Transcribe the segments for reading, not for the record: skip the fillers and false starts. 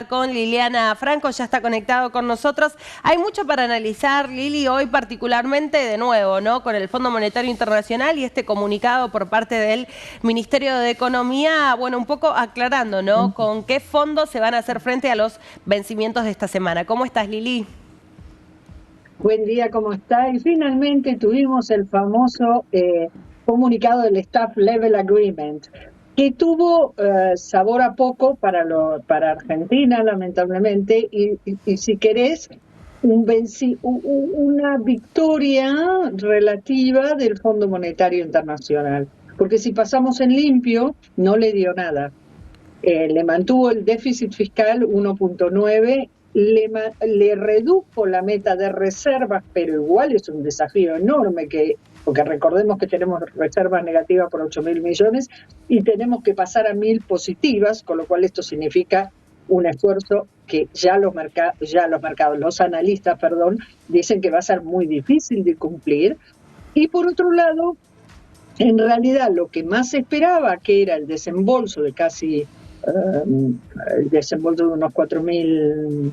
charlar con Liliana Franco, ya está conectado con nosotros. Hay mucho para analizar, Lili, hoy particularmente de nuevo, ¿no? Con el Fondo Monetario Internacional y este comunicado por parte del Ministerio de Economía, bueno, un poco aclarando, ¿no? Con qué fondos se van a hacer frente a los vencimientos de esta semana. ¿Cómo estás, Lili? Buen día, ¿cómo está? Y finalmente tuvimos el famoso comunicado del Staff Level Agreement, que tuvo sabor a poco para Argentina, lamentablemente, y si querés, una victoria relativa del Fondo Monetario Internacional. Porque si pasamos en limpio, no le dio nada. Le mantuvo el déficit fiscal 1.9, le redujo la meta de reservas, pero igual es un desafío enorme, porque recordemos que tenemos reservas negativas por 8.000 millones y tenemos que pasar a 1.000 positivas, con lo cual esto significa un esfuerzo que ya los analistas, dicen que va a ser muy difícil de cumplir. Y por otro lado, en realidad lo que más se esperaba, que era el desembolso de el desembolso de unos 4.000,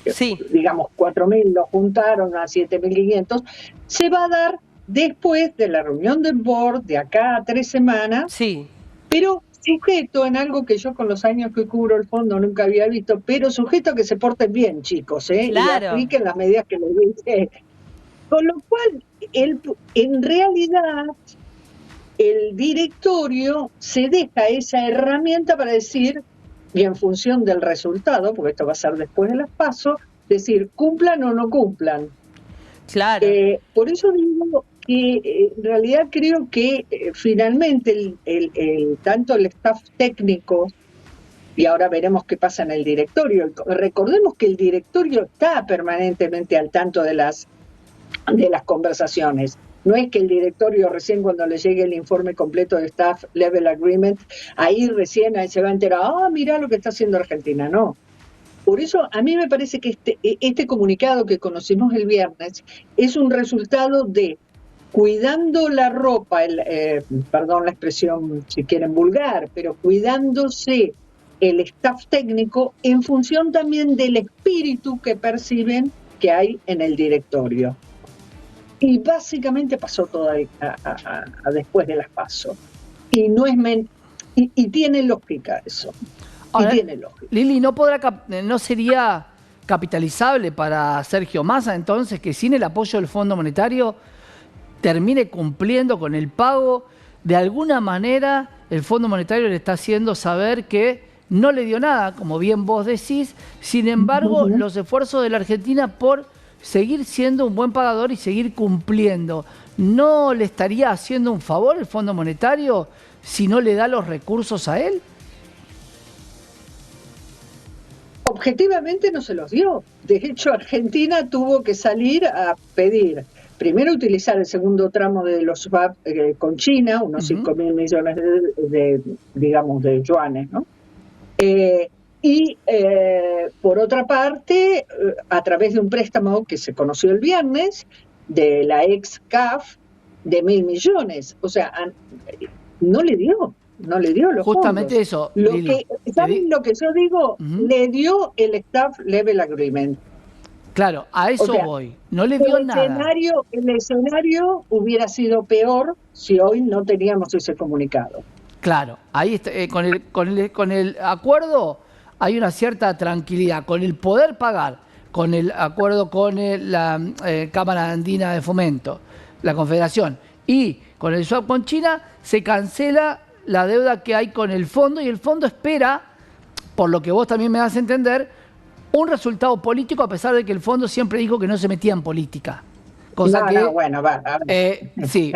Sí. digamos 4.000 lo juntaron a 7.500, se va a dar después de la reunión del board de acá a 3 semanas, Sí. pero sujeto en algo que yo con los años que cubro el fondo nunca había visto, pero sujeto a que se porten bien, chicos, y Claro. apliquen las medidas que les dice. Con lo cual, en realidad, el directorio se deja esa herramienta para decir, y en función del resultado, porque esto va a ser después de las PASO, decir, cumplan o no cumplan. Claro. Por eso digo que en realidad creo que finalmente tanto el staff técnico, y ahora veremos qué pasa en el directorio, recordemos que el directorio está permanentemente al tanto de las conversaciones. No es que el directorio recién cuando le llegue el informe completo de Staff Level Agreement, ahí se va a enterar, mirá lo que está haciendo Argentina. No. Por eso a mí me parece que este comunicado que conocimos el viernes es un resultado de cuidando la ropa, perdón la expresión si quieren vulgar, pero cuidándose el staff técnico en función también del espíritu que perciben que hay en el directorio. Y básicamente pasó todo después de las PASO. Y no es y tiene lógica eso. Ahora, tiene lógica. Lili, ¿no sería capitalizable para Sergio Massa entonces que sin el apoyo del Fondo Monetario termine cumpliendo con el pago? De alguna manera el Fondo Monetario le está haciendo saber que no le dio nada, como bien vos decís. Sin embargo, los esfuerzos de la Argentina por seguir siendo un buen pagador y seguir cumpliendo, ¿no le estaría haciendo un favor el Fondo Monetario si no le da los recursos a él? Objetivamente no se los dio. De hecho, Argentina tuvo que salir a pedir, primero utilizar el segundo tramo de los swap con China, unos 5.000 millones de yuanes, ¿no? Y por otra parte, a través de un préstamo que se conoció el viernes, de la ex CAF, de 1.000 millones. O sea, no le dio los Justamente fondos. eso, Lili. ¿Saben lo que yo digo? Le dio el Staff Level Agreement. Claro, a eso voy. No le dio nada. El escenario hubiera sido peor si hoy no teníamos ese comunicado. Claro, ahí está, con el acuerdo hay una cierta tranquilidad. Con el poder pagar, con el acuerdo con la Cámara Andina de Fomento, la Confederación, y con el swap con China, se cancela la deuda que hay con el fondo y el fondo espera, por lo que vos también me das a entender, un resultado político, a pesar de que el fondo siempre dijo que no se metía en política. Cosa sí,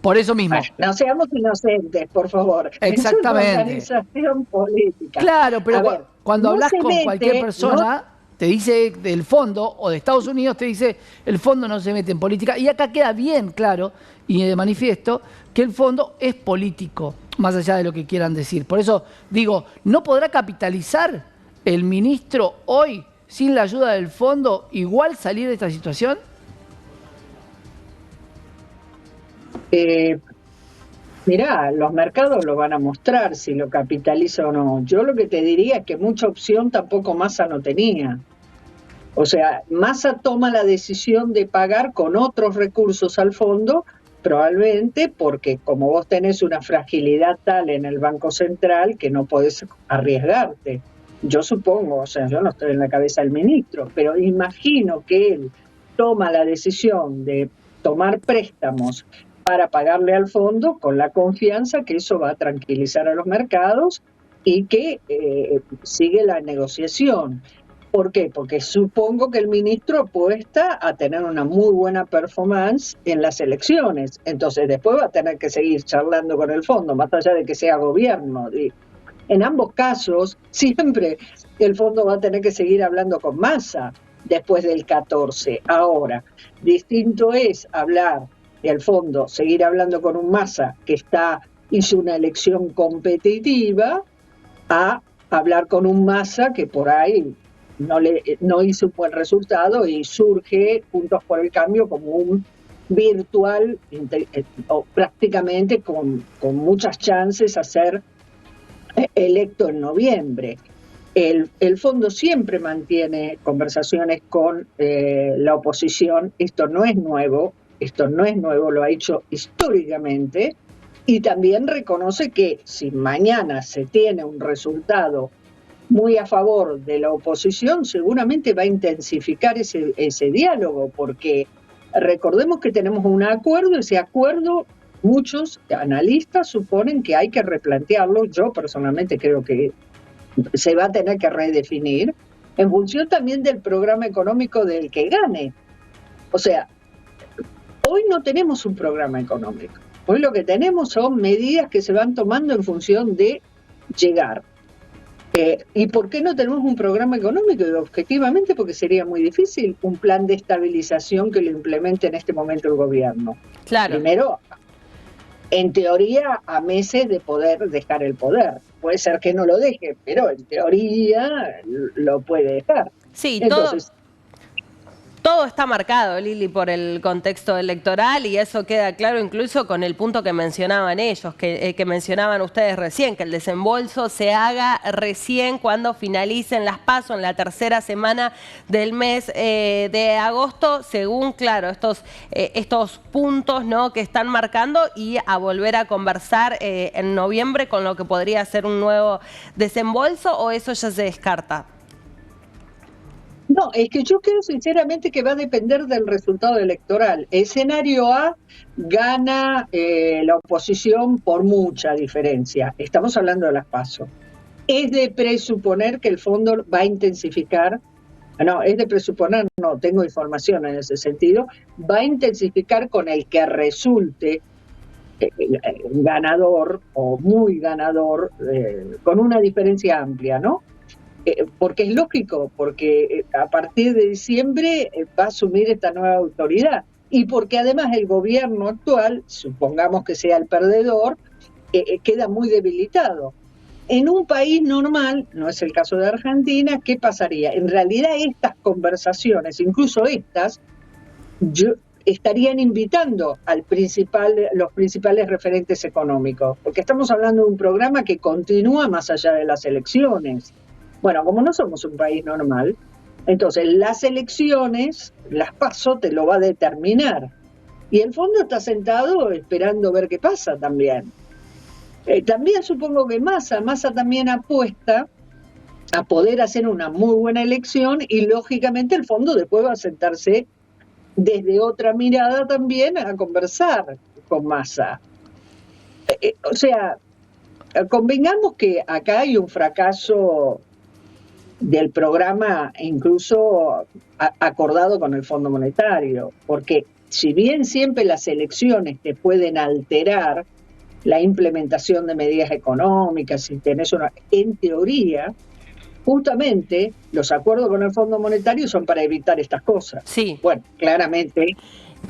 por eso mismo. No seamos inocentes, por favor. Exactamente. Es una organización política. Claro, pero cuando hablas con cualquier persona, te dice del fondo, o de Estados Unidos, te dice el fondo no se mete en política. Y acá queda bien claro y de manifiesto que el fondo es político, más allá de lo que quieran decir. Por eso digo, ¿no podrá capitalizar el ministro hoy, sin la ayuda del fondo, igual salir de esta situación? Mirá, los mercados lo van a mostrar si lo capitaliza o no. Yo lo que te diría es que mucha opción tampoco Massa no tenía. O sea, Massa toma la decisión de pagar con otros recursos al fondo, probablemente porque como vos tenés una fragilidad tal en el Banco Central que no podés arriesgarte. Yo supongo, o sea, yo no estoy en la cabeza del ministro, pero imagino que él toma la decisión de tomar préstamos para pagarle al fondo con la confianza que eso va a tranquilizar a los mercados y que sigue la negociación. ¿Por qué? Porque supongo que el ministro apuesta a tener una muy buena performance en las elecciones. Entonces después va a tener que seguir charlando con el fondo, más allá de que sea gobierno. En ambos casos, siempre el fondo va a tener que seguir hablando con Massa después del 14. Ahora, distinto es hablar, el fondo, seguir hablando con un Massa que hizo una elección competitiva, a hablar con un Massa que por ahí no hizo un buen resultado y surge Juntos por el Cambio como un virtual o prácticamente con muchas chances a ser electo en noviembre. El fondo siempre mantiene conversaciones con la oposición. Esto no es nuevo, lo ha hecho históricamente, y también reconoce que si mañana se tiene un resultado muy a favor de la oposición, seguramente va a intensificar ese diálogo, porque recordemos que tenemos un acuerdo, ese acuerdo muchos analistas suponen que hay que replantearlo. Yo personalmente creo que se va a tener que redefinir en función también del programa económico del que gane. O sea, hoy no tenemos un programa económico. Hoy lo que tenemos son medidas que se van tomando en función de llegar. ¿Y por qué no tenemos un programa económico? Objetivamente porque sería muy difícil un plan de estabilización que lo implemente en este momento el gobierno. Claro. Primero, en teoría, a meses de poder dejar el poder. Puede ser que no lo deje, pero en teoría lo puede dejar. Sí, entonces todo está marcado, Lili, por el contexto electoral, y eso queda claro incluso con el punto que mencionaban ellos, que mencionaban ustedes recién, que el desembolso se haga recién cuando finalicen las PASO en la tercera semana del mes de agosto, según, claro, estos puntos, ¿no?, que están marcando, y a volver a conversar en noviembre con lo que podría ser un nuevo desembolso, ¿o eso ya se descarta? No, es que yo creo sinceramente que va a depender del resultado electoral. Escenario A, gana la oposición por mucha diferencia. Estamos hablando de las PASO. Es de presuponer que el fondo va a intensificar, no, es de presuponer, no tengo información en ese sentido, va a intensificar con el que resulte ganador o muy ganador, con una diferencia amplia, ¿no? Porque es lógico, porque a partir de diciembre va a asumir esta nueva autoridad, y porque además el gobierno actual, supongamos que sea el perdedor, queda muy debilitado. En un país normal, no es el caso de Argentina, ¿qué pasaría? En realidad estas conversaciones, incluso estas, estarían invitando los principales referentes económicos, porque estamos hablando de un programa que continúa más allá de las elecciones. Bueno, como no somos un país normal, entonces las elecciones, las PASO, te lo va a determinar. Y el fondo está sentado esperando ver qué pasa también. También supongo que Massa también apuesta a poder hacer una muy buena elección, y lógicamente el fondo después va a sentarse desde otra mirada también a conversar con Massa. O sea, convengamos que acá hay un fracaso del programa incluso acordado con el Fondo Monetario, porque si bien siempre las elecciones te pueden alterar la implementación de medidas económicas, si tenés en teoría, justamente los acuerdos con el Fondo Monetario son para evitar estas cosas. Sí. Bueno, claramente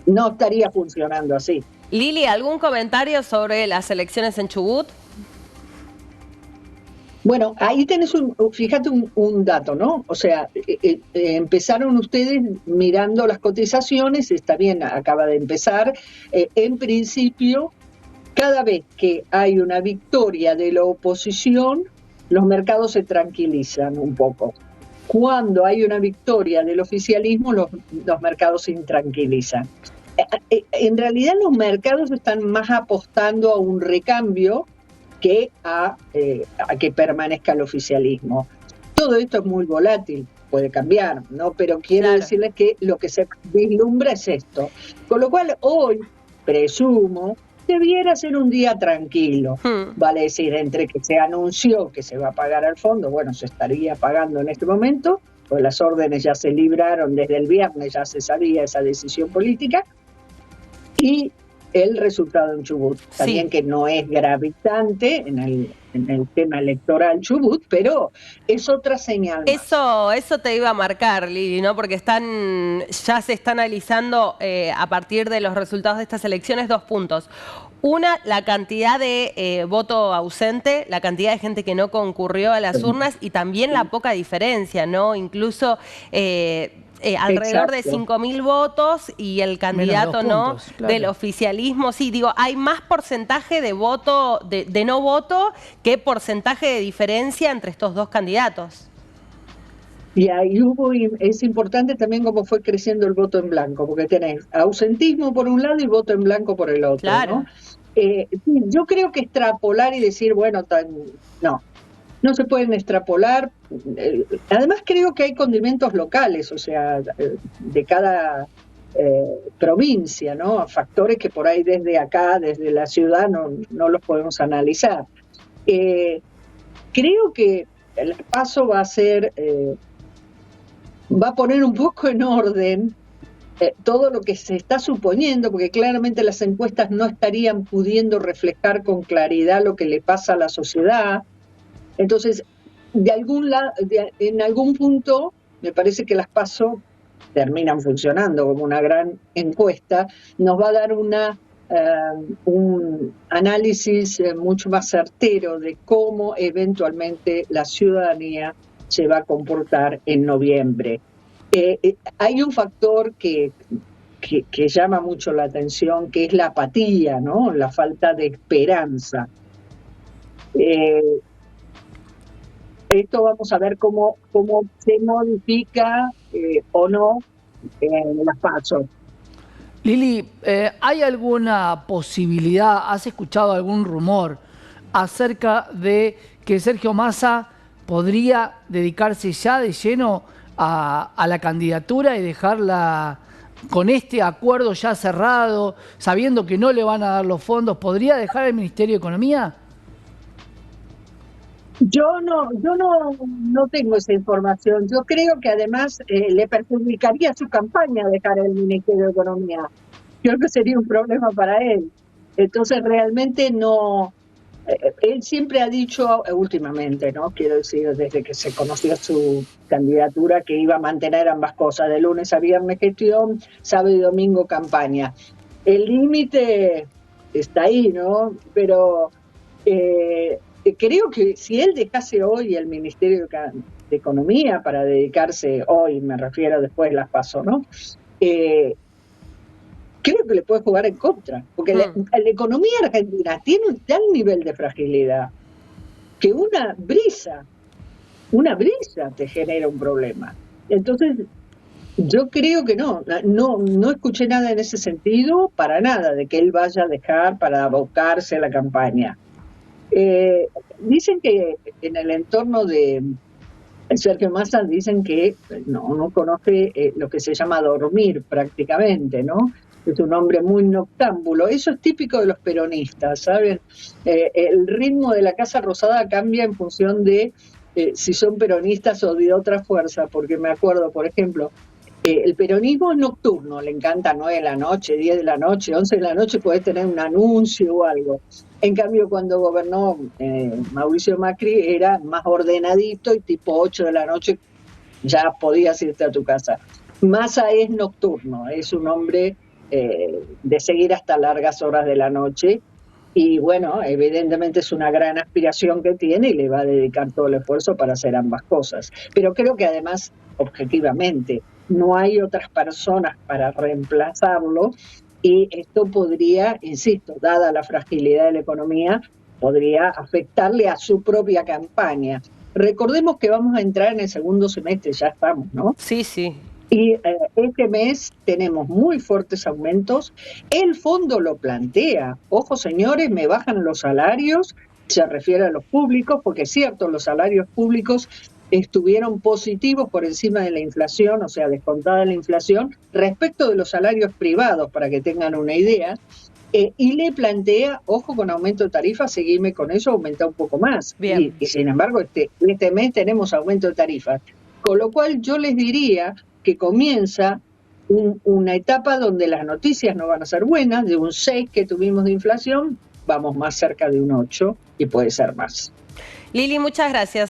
no estaría funcionando así. Lili, ¿algún comentario sobre las elecciones en Chubut? Bueno, ahí tenés fíjate un dato, ¿no? O sea, empezaron ustedes mirando las cotizaciones, está bien, acaba de empezar. En principio, cada vez que hay una victoria de la oposición, los mercados se tranquilizan un poco. Cuando hay una victoria del oficialismo, los mercados se intranquilizan. En realidad los mercados están más apostando a un recambio que a que permanezca el oficialismo. Todo esto es muy volátil, puede cambiar, ¿no? Pero quiero decirles que lo que se vislumbra es esto. Con lo cual hoy, presumo, debiera ser un día tranquilo. Vale decir, entre que se anunció que se va a pagar al fondo, bueno, se estaría pagando en este momento, pues las órdenes ya se libraron desde el viernes, ya se sabía esa decisión política, y el resultado en Chubut. También que no es gravitante en el tema electoral Chubut, pero es otra señal más. Eso te iba a marcar, Lili, ¿no? Porque ya se está analizando a partir de los resultados de estas elecciones 2 puntos. Una, la cantidad de voto ausente, la cantidad de gente que no concurrió a las urnas y también la poca diferencia, ¿no? Incluso alrededor de 5.000 votos y el candidato puntos, claro, del oficialismo. Sí, digo, hay más porcentaje de voto, de no voto, que porcentaje de diferencia entre estos dos candidatos. Y ahí es importante también cómo fue creciendo el voto en blanco, porque tenés ausentismo por un lado y voto en blanco por el otro, claro, ¿no? Yo creo que extrapolar y decir, bueno, no se pueden extrapolar. Además creo que hay condimentos locales, o sea, de cada provincia, ¿no? Factores que por ahí desde acá, desde la ciudad, no los podemos analizar. Creo que el paso va a poner un poco en orden todo lo que se está suponiendo, porque claramente las encuestas no estarían pudiendo reflejar con claridad lo que le pasa a la sociedad. Entonces, en algún punto, me parece que las PASO terminan funcionando como una gran encuesta, nos va a dar un análisis mucho más certero de cómo eventualmente la ciudadanía se va a comportar en noviembre. Hay un factor que llama mucho la atención, que es la apatía, ¿no? La falta de esperanza. Esto vamos a ver cómo se modifica o no en las PASO. Lili, ¿hay alguna posibilidad, has escuchado algún rumor acerca de que Sergio Massa podría dedicarse ya de lleno a la candidatura y dejarla con este acuerdo ya cerrado, sabiendo que no le van a dar los fondos? ¿Podría dejar el Ministerio de Economía? Yo no tengo esa información. Yo creo que además le perjudicaría su campaña dejar el Ministerio de Economía. Creo que sería un problema para él. Entonces realmente no. Él siempre ha dicho últimamente, ¿no? Quiero decir, desde que se conoció su candidatura, que iba a mantener ambas cosas, de lunes a viernes gestión, sábado y domingo campaña. El límite está ahí, ¿no? Pero creo que si él dejase hoy el Ministerio de Economía para dedicarse hoy, me refiero después las PASO, ¿no? Creo que le puede jugar en contra, porque la economía argentina tiene un tal nivel de fragilidad que una brisa te genera un problema. Entonces, yo creo que no escuché nada en ese sentido, para nada, de que él vaya a dejar para abocarse a la campaña. Dicen que en el entorno de Sergio Massa dicen que no conoce lo que se llama dormir prácticamente, ¿no? Es un hombre muy noctámbulo. Eso es típico de los peronistas, ¿saben? El ritmo de la Casa Rosada cambia en función de si son peronistas o de otra fuerza, porque me acuerdo, por ejemplo, el peronismo es nocturno, le encanta 9 de la noche, 10 de la noche, 11 de la noche, puede tener un anuncio o algo. En cambio, cuando gobernó Mauricio Macri era más ordenadito y tipo 8 de la noche ya podías irte a tu casa. Massa es nocturno, es un hombre de seguir hasta largas horas de la noche y bueno, evidentemente es una gran aspiración que tiene y le va a dedicar todo el esfuerzo para hacer ambas cosas. Pero creo que además, objetivamente, no hay otras personas para reemplazarlo y esto podría, insisto, dada la fragilidad de la economía, podría afectarle a su propia campaña. Recordemos que vamos a entrar en el segundo semestre, ya estamos, ¿no? Sí, sí. Y este mes tenemos muy fuertes aumentos. El fondo lo plantea. Ojo, señores, me bajan los salarios, se refiere a los públicos, porque es cierto, los salarios públicos estuvieron positivos por encima de la inflación, o sea, descontada la inflación, respecto de los salarios privados, para que tengan una idea. Y le plantea, ojo con aumento de tarifas, seguirme con eso, aumenta un poco más. Bien. Y sin embargo, este mes tenemos aumento de tarifas. Con lo cual yo les diría que comienza una etapa donde las noticias no van a ser buenas, de un 6 que tuvimos de inflación, vamos más cerca de un 8 y puede ser más. Lili, muchas gracias.